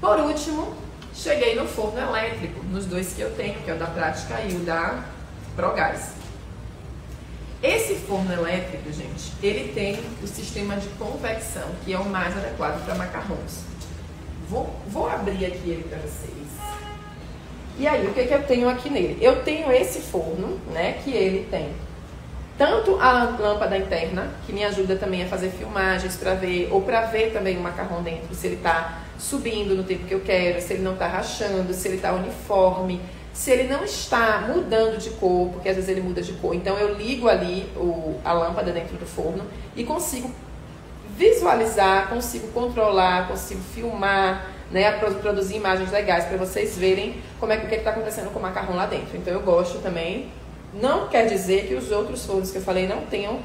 Por último, cheguei no forno elétrico, nos dois que eu tenho, que é o da Prática e o da Progás. Esse forno elétrico, gente, ele tem o sistema de convecção, que é o mais adequado para macarrões. Vou abrir aqui ele para vocês. E aí, o que eu tenho aqui nele? Eu tenho esse forno, né, que ele tem tanto a lâmpada interna, que me ajuda também a fazer filmagens para ver, ou para ver também o macarrão dentro, se ele está subindo no tempo que eu quero, se ele não está rachando, se ele está uniforme, se ele não está mudando de cor, porque às vezes ele muda de cor. Então eu ligo ali a lâmpada dentro do forno e consigo visualizar, consigo controlar, consigo filmar, né, produzir imagens legais para vocês verem como o que está acontecendo com o macarrão lá dentro. Então eu gosto também. Não quer dizer que os outros fornos que eu falei não tenham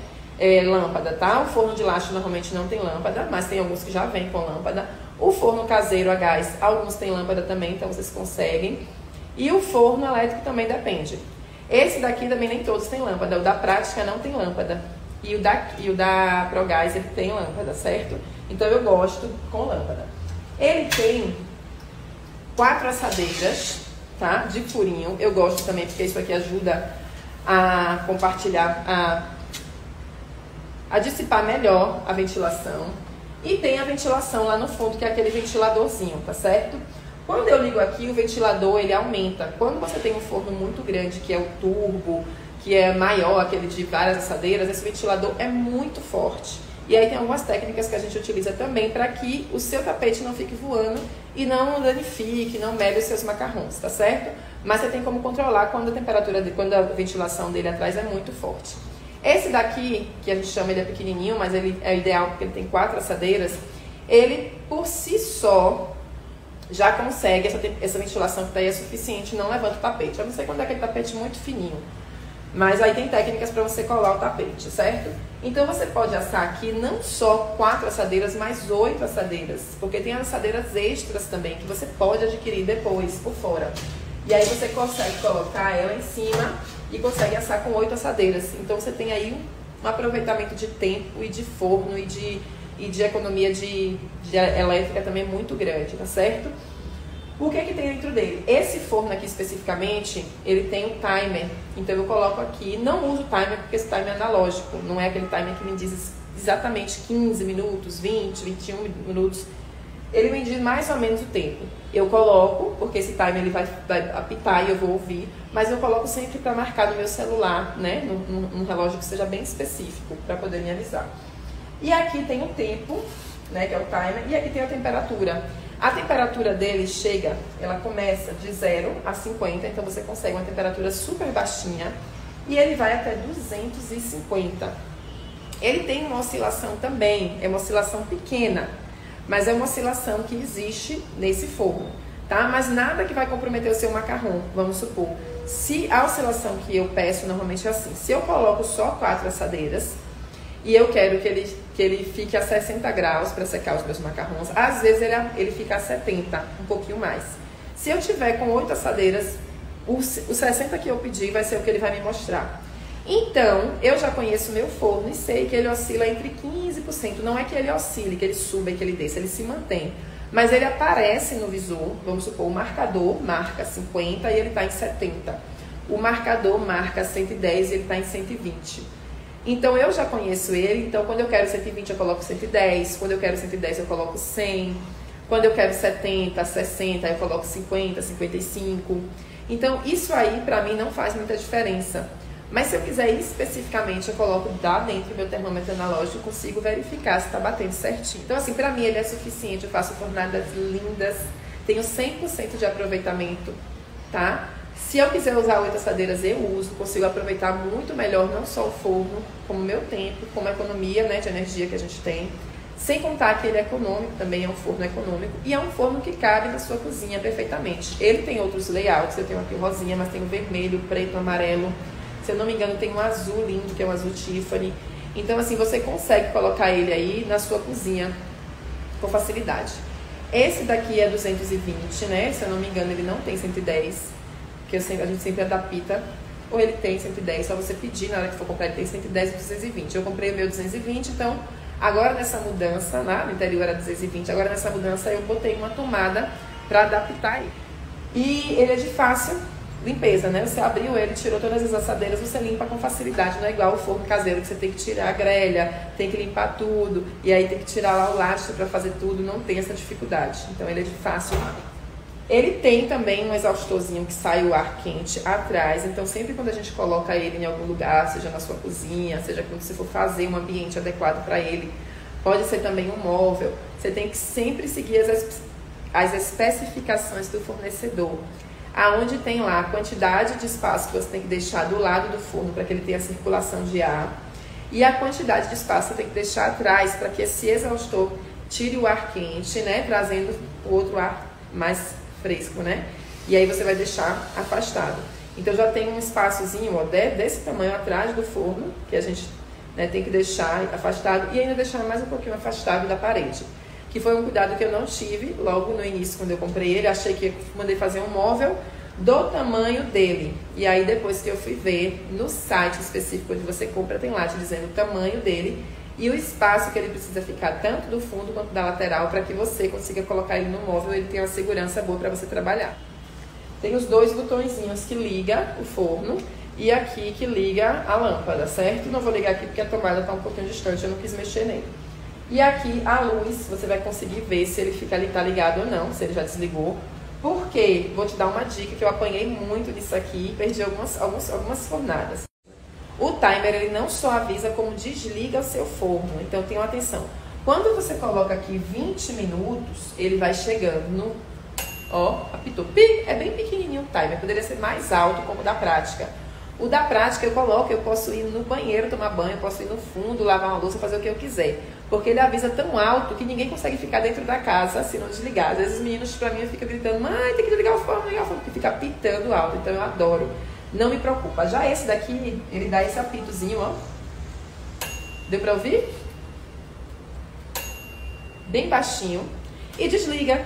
lâmpada, tá? O forno de laje normalmente não tem lâmpada, mas tem alguns que já vêm com lâmpada. O forno caseiro a gás, alguns têm lâmpada também, então vocês conseguem. E o forno elétrico também depende. Esse daqui também nem todos têm lâmpada. O da Prática não tem lâmpada. E o da Progás, ele tem lâmpada, certo? Então eu gosto com lâmpada. Ele tem 4 assadeiras, tá? De furinho. Eu gosto também porque isso aqui ajuda a compartilhar, a dissipar melhor a ventilação. E tem a ventilação lá no fundo, que é aquele ventiladorzinho, tá certo? Quando eu ligo aqui, o ventilador, ele aumenta. Quando você tem um forno muito grande, que é o turbo, que é maior, aquele de várias assadeiras, esse ventilador é muito forte. E aí tem algumas técnicas que a gente utiliza também para que o seu tapete não fique voando e não danifique, não mele os seus macarrons, tá certo? Mas você tem como controlar quando a temperatura, quando a ventilação dele atrás é muito forte. Esse daqui, que a gente chama, ele é pequenininho, mas ele é ideal porque ele tem 4 assadeiras, ele por si só já consegue, essa ventilação que daí é suficiente, não levanta o tapete. Eu não sei quando é aquele tapete muito fininho, mas aí tem técnicas para você colar o tapete, certo? Então você pode assar aqui não só 4 assadeiras, mas 8 assadeiras, porque tem assadeiras extras também que você pode adquirir depois, por fora. E aí você consegue colocar ela em cima e consegue assar com 8 assadeiras. Então você tem aí um aproveitamento de tempo e de forno e de economia de elétrica também muito grande, tá certo? O que que tem dentro dele? Esse forno aqui especificamente, ele tem um timer. Então eu coloco aqui, não uso timer porque esse timer é analógico, não é aquele timer que me diz exatamente 15 minutos, 20, 21 minutos. Ele me diz mais ou menos o tempo. Eu coloco, porque esse timer ele vai apitar e eu vou ouvir, mas eu coloco sempre para marcar no meu celular, né? Num relógio que seja bem específico, para poder me avisar. E aqui tem o tempo, né, que é o timer, e aqui tem a temperatura. A temperatura dele ela começa de 0 a 50, então você consegue uma temperatura super baixinha, e ele vai até 250. Ele tem uma oscilação também, é uma oscilação pequena, mas é uma oscilação que existe nesse forno, tá? Mas nada que vai comprometer o seu macarrão, vamos supor. Se a oscilação que eu peço normalmente é assim, se eu coloco só 4 assadeiras, e eu quero que ele fique a 60 graus para secar os meus macarrões, às vezes ele fica a 70, um pouquinho mais. Se eu tiver com 8 assadeiras, o 60 que eu pedi vai ser o que ele vai me mostrar. Então, eu já conheço o meu forno e sei que ele oscila entre 15%. Não é que ele oscile, que ele suba e que ele desça, ele se mantém. Mas ele aparece no visor, vamos supor, o marcador marca 50 e ele está em 70. O marcador marca 110 e ele está em 120. Então eu já conheço ele, então quando eu quero 120 eu coloco 110, quando eu quero 110 eu coloco 100, quando eu quero 70, 60 eu coloco 50, 55. Então isso aí pra mim não faz muita diferença. Mas se eu quiser ir especificamente, eu coloco lá dentro do meu termômetro analógico e consigo verificar se tá batendo certinho. Então assim, pra mim ele é suficiente, eu faço fornadas lindas, tenho 100% de aproveitamento, tá? Se eu quiser usar 8 assadeiras, eu uso, consigo aproveitar muito melhor não só o forno, como o meu tempo, como a economia, né, de energia que a gente tem. Sem contar que ele é econômico, também é um forno econômico, e é um forno que cabe na sua cozinha perfeitamente. Ele tem outros layouts, eu tenho aqui o rosinha, mas tem o vermelho, o preto, o amarelo. Se eu não me engano, tem um azul lindo, que é um azul Tiffany. Então, assim, você consegue colocar ele aí na sua cozinha com facilidade. Esse daqui é 220, né? Se eu não me engano, ele não tem 110. Que a gente sempre adapta, ou ele tem 110, só você pedir na hora que for comprar, ele tem 110 e 220. Eu comprei o meu 220, então agora nessa mudança, lá no interior era 220, agora nessa mudança eu botei uma tomada para adaptar ele. E ele é de fácil limpeza, né? Você abriu ele, tirou todas as assadeiras, você limpa com facilidade. Não é igual o forno caseiro que você tem que tirar a grelha, tem que limpar tudo, e aí tem que tirar lá o lastro para fazer tudo. Não tem essa dificuldade. Então ele é de fácil. Ele tem também um exaustorzinho que sai o ar quente atrás. Então sempre quando a gente coloca ele em algum lugar, seja na sua cozinha, seja quando você for fazer um ambiente adequado para ele, pode ser também um móvel, você tem que sempre seguir as especificações do fornecedor. Aonde tem lá a quantidade de espaço que você tem que deixar do lado do forno para que ele tenha circulação de ar, e a quantidade de espaço que você tem que deixar atrás para que esse exaustor tire o ar quente, né, trazendo o outro ar mais fresco, né? E aí você vai deixar afastado. Então já tem um espaçozinho, ó, desse tamanho atrás do forno, que a gente, né, tem que deixar afastado, e ainda deixar mais um pouquinho afastado da parede. Que foi um cuidado que eu não tive logo no início, quando eu comprei ele. Achei que mandei fazer um móvel do tamanho dele. E aí depois que eu fui ver no site específico onde você compra, tem lá te dizendo o tamanho dele e o espaço que ele precisa ficar, tanto do fundo quanto da lateral, para que você consiga colocar ele no móvel e ele tenha uma segurança boa para você trabalhar. Tem os dois botõezinhos que liga o forno e aqui que liga a lâmpada, certo? Não vou ligar aqui porque a tomada está um pouquinho distante, eu não quis mexer nele. E aqui a luz, você vai conseguir ver se ele fica ali, tá ligado ou não, se ele já desligou. Porque, vou te dar uma dica que eu apanhei muito nisso aqui e perdi algumas fornadas. O timer, ele não só avisa como desliga o seu forno, então tenha atenção. Quando você coloca aqui 20 minutos, ele vai chegando no... Ó, apitou. Pi, é bem pequenininho o timer, poderia ser mais alto como o da prática. O da prática eu coloco, eu posso ir no banheiro tomar banho, eu posso ir no fundo, lavar uma louça, fazer o que eu quiser. Porque ele avisa tão alto que ninguém consegue ficar dentro da casa se não desligar. Às vezes os meninos pra mim ficam gritando, mãe, tem que desligar o forno, porque fica pitando alto. Então eu adoro. Não me preocupa. Já esse daqui, ele dá esse apitozinho, ó. Deu pra ouvir? Bem baixinho. E desliga.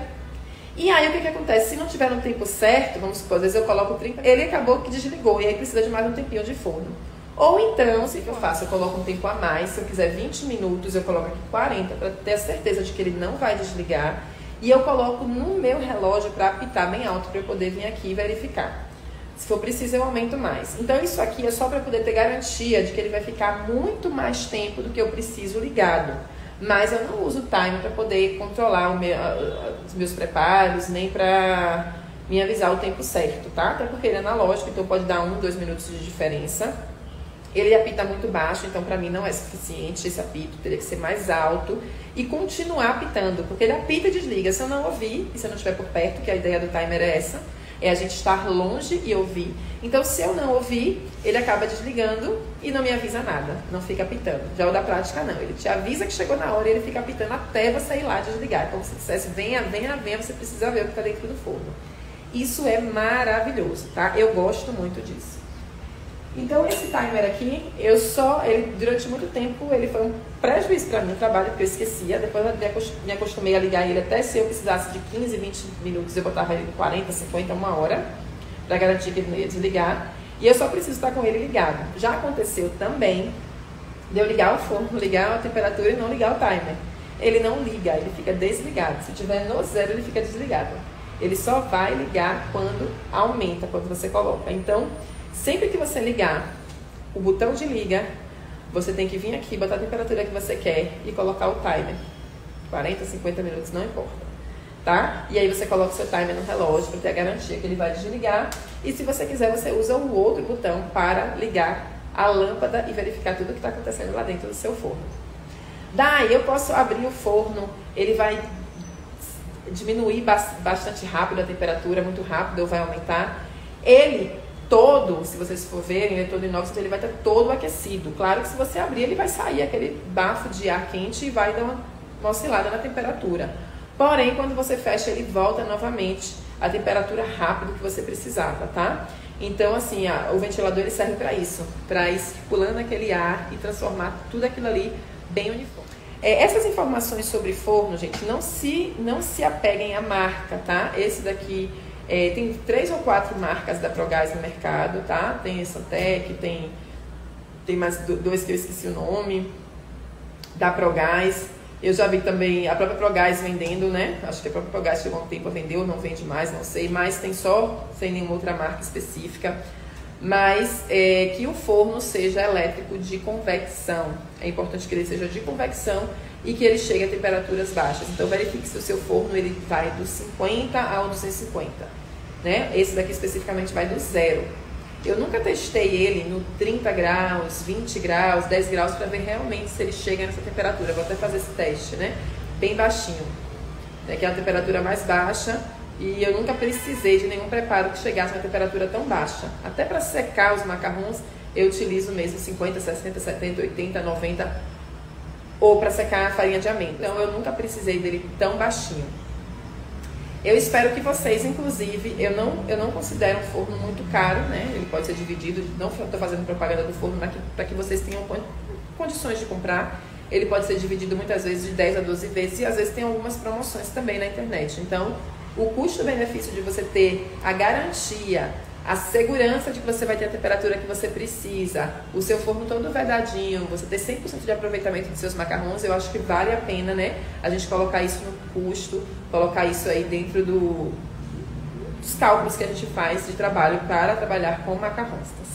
E aí o que acontece? Se não tiver no tempo certo, vamos supor, às vezes eu coloco 30, ele acabou que desligou e aí precisa de mais um tempinho de forno. Ou então, o que eu faço? Eu coloco um tempo a mais, se eu quiser 20 minutos, eu coloco aqui 40 para ter a certeza de que ele não vai desligar. E eu coloco no meu relógio para apitar bem alto para eu poder vir aqui e verificar. Se for preciso, eu aumento mais. Então isso aqui é só para poder ter garantia de que ele vai ficar muito mais tempo do que eu preciso ligado. Mas eu não uso o timer para poder controlar os meus preparos, nem para me avisar o tempo certo, tá? Até porque ele é analógico, então pode dar 1, 2 minutos de diferença. Ele apita muito baixo, então para mim não é suficiente esse apito, teria que ser mais alto e continuar apitando, porque ele apita e desliga. Se eu não ouvir, e se eu não estiver por perto, que a ideia do timer é essa, é a gente estar longe e ouvir. Então se eu não ouvir, ele acaba desligando e não me avisa nada, não fica apitando. Já o da prática não, ele te avisa que chegou na hora e ele fica apitando até você ir lá desligar. Como se dissesse, venha, venha, venha, você precisa ver o que está dentro do forno. Isso é maravilhoso, tá? Eu gosto muito disso. Então esse timer aqui, ele durante muito tempo, ele foi um prejuízo para mim no trabalho, porque eu esquecia. Depois eu me acostumei a ligar ele até se eu precisasse de 15, 20 minutos, eu botava ele 40, 50, 1 hora, para garantir que ele não ia desligar. E eu só preciso estar com ele ligado. Já aconteceu também de eu ligar o forno, ligar a temperatura e não ligar o timer. Ele não liga, ele fica desligado. Se tiver no 0, ele fica desligado. Ele só vai ligar quando aumenta, quando você coloca. Então, sempre que você ligar o botão de liga, você tem que vir aqui, botar a temperatura que você quer e colocar o timer. 40, 50 minutos, não importa. Tá? E aí você coloca o seu timer no relógio para ter a garantia que ele vai desligar. E se você quiser, você usa o outro botão para ligar a lâmpada e verificar tudo o que está acontecendo lá dentro do seu forno. Daí eu posso abrir o forno, ele vai diminuir bastante rápido a temperatura, muito rápido, ou vai aumentar. Ele todo, se vocês for verem, ele é todo inox, então ele vai estar todo aquecido. Claro que se você abrir, ele vai sair aquele bafo de ar quente e vai dar uma oscilada na temperatura. Porém, quando você fecha, ele volta novamente à temperatura rápida que você precisava, tá? Então, assim, o ventilador ele serve para isso, para ir circulando aquele ar e transformar tudo aquilo ali bem uniforme. Essas informações sobre forno, gente, não se apeguem à marca, tá? Esse daqui tem 3 ou 4 marcas da Progás no mercado, tá? Tem Santec, tem mais 2 que eu esqueci o nome, da Progás. Eu já vi também a própria Progás vendendo, né? Acho que a própria Progás chegou há um tempo a vender, ou não vende mais, não sei. Mas tem só, sem nenhuma outra marca específica. Mas que o forno seja elétrico de convecção. É importante que ele seja de convecção e que ele chegue a temperaturas baixas. Então verifique se o seu forno ele vai dos 50 ao 250. Né? Esse daqui especificamente vai do 0. Eu nunca testei ele no 30 graus, 20 graus, 10 graus para ver realmente se ele chega nessa temperatura. Vou até fazer esse teste, né? Bem baixinho. Que é a temperatura mais baixa e eu nunca precisei de nenhum preparo que chegasse a uma temperatura tão baixa. Até para secar os macarrons eu utilizo mesmo 50, 60, 70, 80, 90 ou para secar a farinha de amêndoa. Então eu nunca precisei dele tão baixinho. Eu espero que vocês, inclusive, eu não considero um forno muito caro, né? Ele pode ser dividido, não estou fazendo propaganda do forno para que vocês tenham condições de comprar. Ele pode ser dividido muitas vezes de 10 a 12 vezes e às vezes tem algumas promoções também na internet. Então, o custo-benefício de você ter a garantia, a segurança de que você vai ter a temperatura que você precisa, o seu forno todo vedadinho, você ter 100% de aproveitamento dos seus macarrons, eu acho que vale a pena, né? A gente colocar isso no custo, colocar isso aí dentro dos cálculos que a gente faz de trabalho para trabalhar com macarrons.